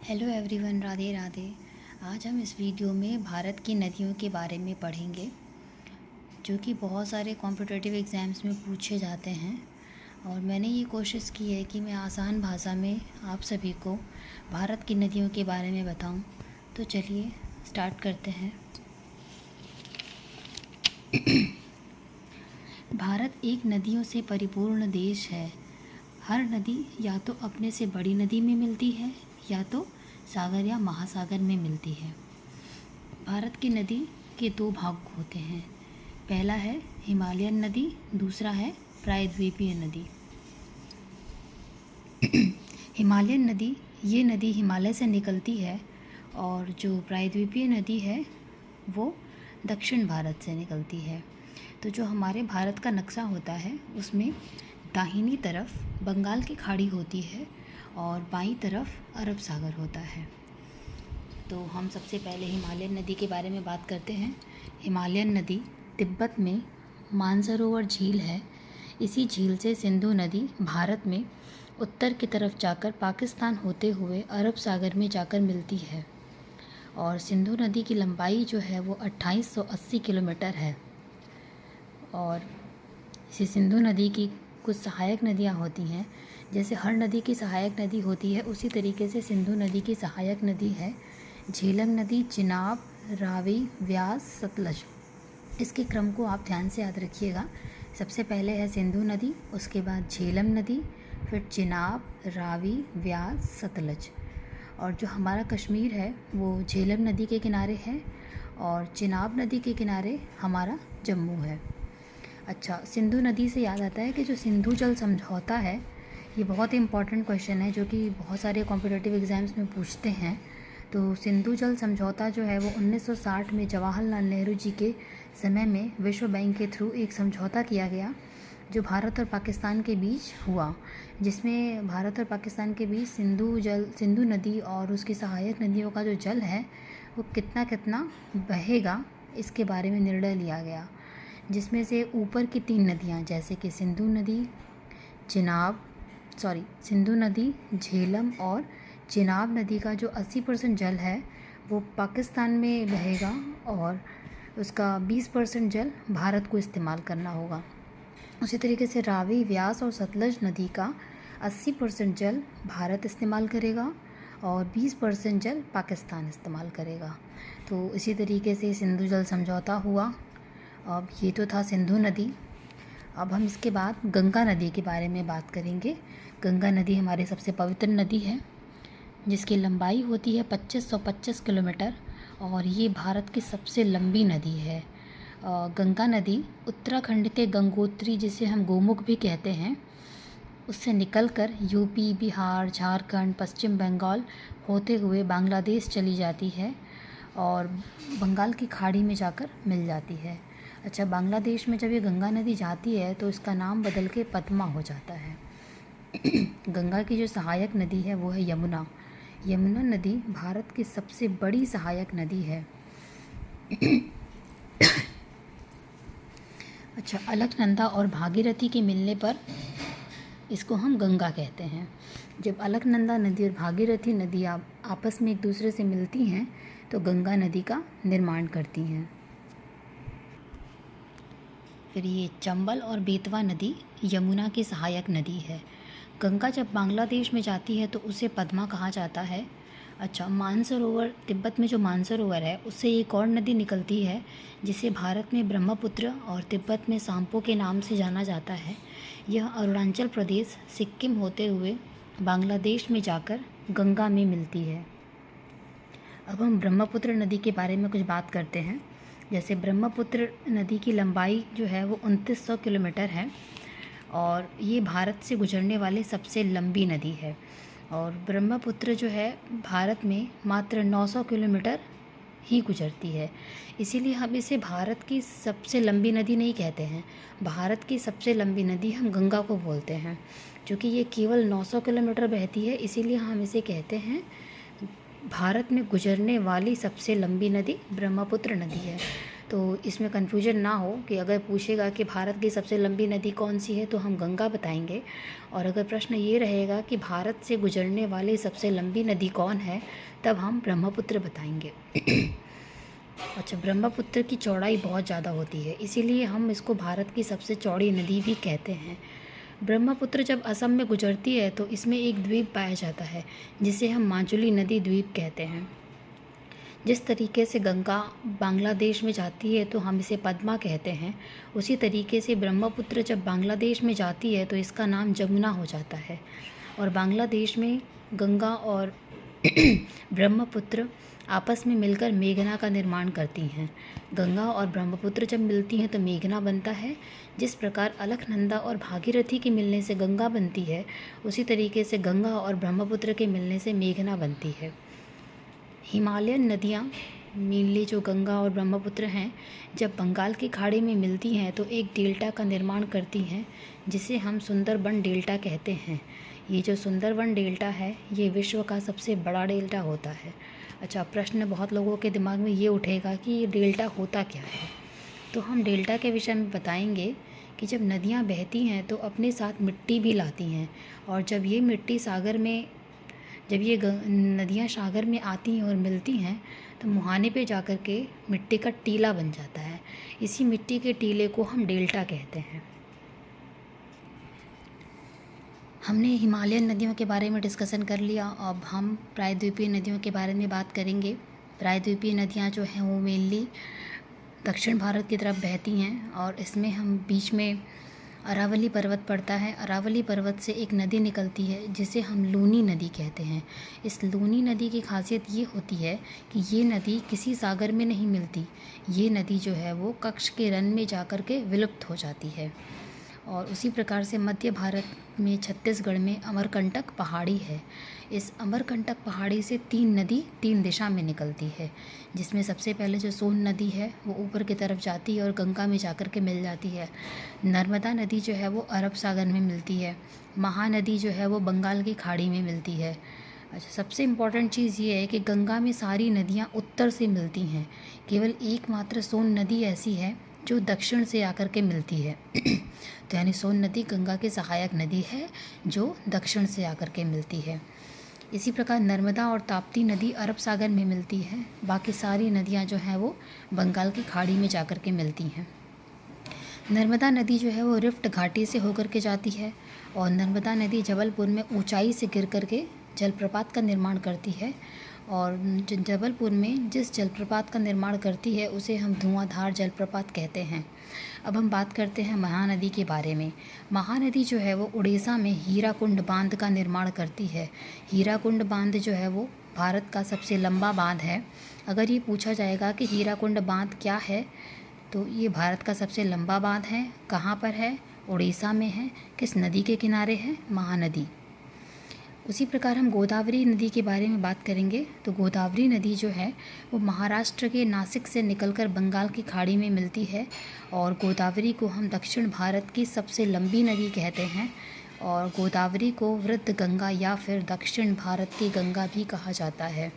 Hello everyone, Radhe Radhe. आज हम इस वीडियो में भारत की नदियों के बारे में पढ़ेंगे जो कि बहुत सारे कॉम्पिटिटिव एग्ज़ाम्स में पूछे जाते हैं। और मैंने ये कोशिश की है कि मैं आसान भाषा में आप सभी को भारत की नदियों के बारे में बताऊं। तो चलिए स्टार्ट करते हैं। भारत एक नदियों से परिपूर्ण देश है। हर नदी या तो अपने से बड़ी नदी में मिलती है या तो सागर या महासागर में मिलती है। भारत की नदी के दो भाग होते हैं। पहला है हिमालयन नदी, दूसरा है प्रायद्वीपीय नदी। हिमालयन नदी, ये नदी हिमालय से निकलती है, और जो प्रायद्वीपीय नदी है वो दक्षिण भारत से निकलती है। तो जो हमारे भारत का नक्शा होता है उसमें दाहिनी तरफ बंगाल की खाड़ी होती है और बाईं तरफ अरब सागर होता है। तो हम सबसे पहले हिमालयन नदी के बारे में बात करते हैं। हिमालयन नदी तिब्बत में मानसरोवर झील है। इसी झील से सिंधु नदी भारत में उत्तर की तरफ जाकर पाकिस्तान होते हुए अरब सागर में जाकर मिलती है। और सिंधु नदी की लंबाई जो है वो 2880 किलोमीटर है। और इसी सिंधु नदी की कुछ सहायक नदियाँ होती हैं। जैसे हर नदी की सहायक नदी होती है, उसी तरीके से सिंधु नदी की सहायक नदी है झेलम नदी, चिनाब, रावी, व्यास, सतलज। इसके क्रम को आप ध्यान से याद रखिएगा। सबसे पहले है सिंधु नदी, उसके बाद झेलम नदी, फिर चिनाब, रावी, व्यास, सतलज। और जो हमारा कश्मीर है वो झेलम नदी के किनारे है और चिनाब नदी के किनारे हमारा जम्मू है। अच्छा, सिंधु नदी से याद आता है कि जो सिंधु जल समझौता है ये बहुत ही इम्पॉर्टेंट क्वेश्चन है जो कि बहुत सारे कॉम्पिटिटिव एग्ज़ाम्स में पूछते हैं। तो सिंधु जल समझौता जो है वो 1960 में जवाहरलाल नेहरू जी के समय में विश्व बैंक के थ्रू एक समझौता किया गया जो भारत और पाकिस्तान के बीच हुआ, जिसमें भारत और पाकिस्तान के बीच सिंधु नदी और उसकी सहायक नदियों का जो जल है वो कितना कितना बहेगा इसके बारे में निर्णय लिया गया। जिसमें से ऊपर की 3 नदियाँ जैसे कि सिंधु नदी, झेलम और चिनाब नदी का जो 80% जल है वो पाकिस्तान में बहेगा और उसका 20% जल भारत को इस्तेमाल करना होगा। उसी तरीके से रावी, व्यास और सतलज नदी का 80% जल भारत इस्तेमाल करेगा और 20% जल पाकिस्तान इस्तेमाल करेगा। तो इसी तरीके से सिंधु जल समझौता हुआ। अब ये तो था सिंधु नदी। अब हम इसके बाद गंगा नदी के बारे में बात करेंगे। गंगा नदी हमारी सबसे पवित्र नदी है जिसकी लंबाई होती है 2525 किलोमीटर और ये भारत की सबसे लंबी नदी है। गंगा नदी उत्तराखंड के गंगोत्री, जिसे हम गोमुख भी कहते हैं, उससे निकलकर यूपी, बिहार, झारखंड, पश्चिम बंगाल होते हुए बांग्लादेश चली जाती है और बंगाल की खाड़ी में जाकर मिल जाती है। अच्छा, बांग्लादेश में जब ये गंगा नदी जाती है तो इसका नाम बदल के पद्मा हो जाता है। गंगा की जो सहायक नदी है वो है यमुना। यमुना नदी भारत की सबसे बड़ी सहायक नदी है। अच्छा, अलकनंदा और भागीरथी के मिलने पर इसको हम गंगा कहते हैं। जब अलकनंदा नदी और भागीरथी नदी आपस में एक दूसरे से मिलती हैं तो गंगा नदी का निर्माण करती हैं। फिर ये चंबल और बेतवा नदी यमुना की सहायक नदी है। गंगा जब बांग्लादेश में जाती है तो उसे पद्मा कहा जाता है। अच्छा, मानसरोवर, तिब्बत में जो मानसरोवर है उससे एक और नदी निकलती है जिसे भारत में ब्रह्मपुत्र और तिब्बत में सांपो के नाम से जाना जाता है। यह अरुणाचल प्रदेश, सिक्किम होते हुए बांग्लादेश में जाकर गंगा में मिलती है। अब हम ब्रह्मपुत्र नदी के बारे में कुछ बात करते हैं। जैसे ब्रह्मपुत्र नदी की लंबाई जो है वो 2900 किलोमीटर है और ये भारत से गुजरने वाली सबसे लंबी नदी है। और ब्रह्मपुत्र जो है भारत में मात्र 900 किलोमीटर ही गुजरती है। इसीलिए हम इसे भारत की सबसे लंबी नदी नहीं कहते हैं। भारत की सबसे लंबी नदी हम गंगा को बोलते हैं। क्योंकि ये केवल 900 किलोमीटर बहती है, इसीलिए हम इसे कहते हैं भारत में गुजरने वाली सबसे लंबी नदी ब्रह्मपुत्र नदी है। तो इसमें कन्फ्यूजन ना हो कि अगर पूछेगा कि भारत की सबसे लंबी नदी कौन सी है तो हम गंगा बताएंगे, और अगर प्रश्न ये रहेगा कि भारत से गुजरने वाली सबसे लंबी नदी कौन है तब हम ब्रह्मपुत्र बताएंगे। अच्छा, ब्रह्मपुत्र की चौड़ाई बहुत ज़्यादा होती है, इसीलिए हम इसको भारत की सबसे चौड़ी नदी भी कहते हैं। ब्रह्मपुत्र जब असम में गुजरती है तो इसमें एक द्वीप पाया जाता है जिसे हम माजुली नदी द्वीप कहते हैं। जिस तरीके से गंगा बांग्लादेश में जाती है तो हम इसे पद्मा कहते हैं, उसी तरीके से ब्रह्मपुत्र जब बांग्लादेश में जाती है तो इसका नाम जमुना हो जाता है। और बांग्लादेश में गंगा और ब्रह्मपुत्र आपस में मिलकर मेघना का निर्माण करती हैं। गंगा और ब्रह्मपुत्र जब मिलती हैं तो मेघना बनता है। जिस प्रकार अलकनंदा और भागीरथी के मिलने से गंगा बनती है, उसी तरीके से गंगा और ब्रह्मपुत्र के मिलने से मेघना बनती है। हिमालयन नदियाँ मेनली जो गंगा और ब्रह्मपुत्र हैं, जब बंगाल की खाड़ी में मिलती हैं तो एक डेल्टा का निर्माण करती हैं जिसे हम सुंदरबन डेल्टा कहते हैं। ये जो सुंदरबन डेल्टा है ये विश्व का सबसे बड़ा डेल्टा होता है। अच्छा, प्रश्न बहुत लोगों के दिमाग में ये उठेगा कि ये डेल्टा होता क्या है, तो हम डेल्टा के विषय में बताएंगे कि जब नदियाँ बहती हैं तो अपने साथ मिट्टी भी लाती हैं, और जब ये मिट्टी सागर में जब ये नदियाँ सागर में आती हैं और मिलती हैं तो मुहाने पे जाकर के मिट्टी का टीला बन जाता है। इसी मिट्टी के टीले को हम डेल्टा कहते हैं। हमने हिमालयन नदियों के बारे में डिस्कशन कर लिया, अब हम प्रायद्वीपीय नदियों के बारे में बात करेंगे। प्रायद्वीपीय नदियाँ जो हैं वो मेनली दक्षिण भारत की तरफ बहती हैं, और इसमें हम बीच में अरावली पर्वत पड़ता है। अरावली पर्वत से एक नदी निकलती है जिसे हम लूनी नदी कहते हैं। इस लूनी नदी की खासियत ये होती है कि ये नदी किसी सागर में नहीं मिलती। ये नदी जो है वो कच्छ के रण में जाकर के विलुप्त हो जाती है। और उसी प्रकार से मध्य भारत में छत्तीसगढ़ में अमरकंटक पहाड़ी है। इस अमरकंटक पहाड़ी से 3 नदी 3 दिशा में निकलती है, जिसमें सबसे पहले जो सोन नदी है वो ऊपर की तरफ जाती है और गंगा में जाकर के मिल जाती है। नर्मदा नदी जो है वो अरब सागर में मिलती है। महानदी जो है वो बंगाल की खाड़ी में मिलती है। अच्छा, सबसे इम्पॉर्टेंट चीज़ ये है कि गंगा में सारी नदियाँ उत्तर से मिलती हैं, केवल एकमात्र सोन नदी ऐसी है जो दक्षिण से आकर के मिलती है। तो यानी सोन नदी गंगा की सहायक नदी है जो दक्षिण से आकर के मिलती है। इसी प्रकार नर्मदा और ताप्ती नदी अरब सागर में मिलती है, बाकी सारी नदियाँ जो हैं वो बंगाल की खाड़ी में जाकर के मिलती हैं। नर्मदा नदी जो है वो रिफ्ट घाटी से होकर के जाती है, और नर्मदा नदी जबलपुर में ऊंचाई से गिर कर के जलप्रपात का निर्माण करती है। और जबलपुर में जिस जलप्रपात का निर्माण करती है उसे हम धुआंधार जलप्रपात कहते हैं। अब हम बात करते हैं महानदी के बारे में। महानदी जो है वो उड़ीसा में हीराकुंड बांध का निर्माण करती है। हीराकुंड बांध जो है वो भारत का सबसे लंबा बांध है। अगर ये पूछा जाएगा कि हीराकुंड बांध क्या है, तो ये भारत का सबसे लंबा बांध है। कहाँ पर है? उड़ीसा में है। किस नदी के किनारे है? महानदी। उसी प्रकार हम गोदावरी नदी के बारे में बात करेंगे। तो गोदावरी नदी जो है वो महाराष्ट्र के नासिक से निकलकर बंगाल की खाड़ी में मिलती है, और गोदावरी को हम दक्षिण भारत की सबसे लंबी नदी कहते हैं। और गोदावरी को वृद्ध गंगा या फिर दक्षिण भारत की गंगा भी कहा जाता है।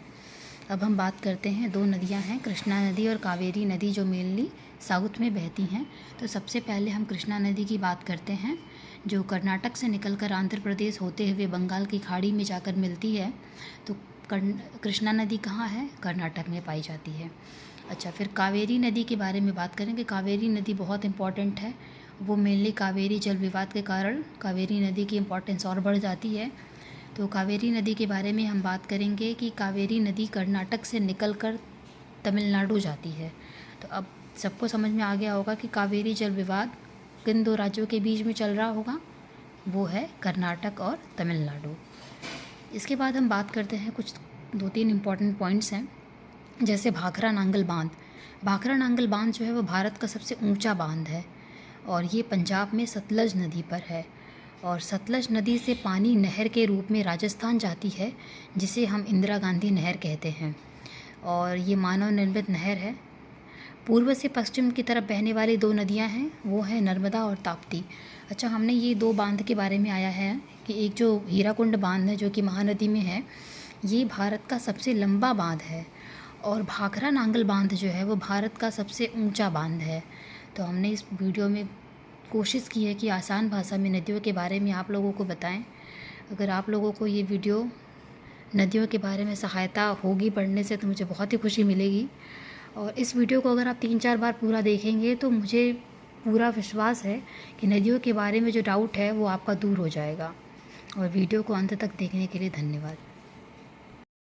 अब हम बात करते हैं, 2 नदियां हैं, कृष्णा नदी और कावेरी नदी, जो मेनली साउथ में बहती हैं। तो सबसे पहले हम कृष्णा नदी की बात करते हैं, जो कर्नाटक से निकलकर आंध्र प्रदेश होते हुए बंगाल की खाड़ी में जाकर मिलती है। तो कृष्णा नदी कहाँ है? कर्नाटक में पाई जाती है। अच्छा, फिर कावेरी नदी के बारे में बात करेंगे। कावेरी नदी बहुत इम्पॉर्टेंट है। वो मेनली कावेरी जल विवाद के कारण कावेरी नदी की इम्पोर्टेंस और बढ़ जाती है। तो कावेरी नदी के बारे में हम बात करेंगे कि कावेरी नदी कर्नाटक से निकलकर तमिलनाडु जाती है। तो अब सबको समझ में आ गया होगा कि कावेरी जल विवाद किन 2 राज्यों के बीच में चल रहा होगा, वो है कर्नाटक और तमिलनाडु। इसके बाद हम बात करते हैं, कुछ 2-3 इम्पॉर्टेंट पॉइंट्स हैं, जैसे भाखरा नांगल बांध। भाखरा नांगल बांध जो है वो भारत का सबसे ऊंचा बांध है, और ये पंजाब में सतलज नदी पर है। और सतलज नदी से पानी नहर के रूप में राजस्थान जाती है, जिसे हम इंदिरा गांधी नहर कहते हैं। और ये मानव निर्मित नहर है। पूर्व से पश्चिम की तरफ बहने वाली 2 नदियां हैं, वो है नर्मदा और ताप्ती। अच्छा, हमने ये 2 बांध के बारे में आया है कि एक जो हीराकुंड बांध है जो कि महानदी में है, ये भारत का सबसे लंबा बांध है। और भाखरा नांगल बांध जो है वो भारत का सबसे ऊंचा बांध है। तो हमने इस वीडियो में कोशिश की है कि आसान भाषा में नदियों के बारे में आप लोगों को बताएं। अगर आप लोगों को ये वीडियो नदियों के बारे में सहायता होगी पढ़ने से तो मुझे बहुत ही खुशी मिलेगी। और इस वीडियो को अगर आप 3-4 बार पूरा देखेंगे तो मुझे पूरा विश्वास है कि नदियों के बारे में जो डाउट है वो आपका दूर हो जाएगा। और वीडियो को अंत तक देखने के लिए धन्यवाद।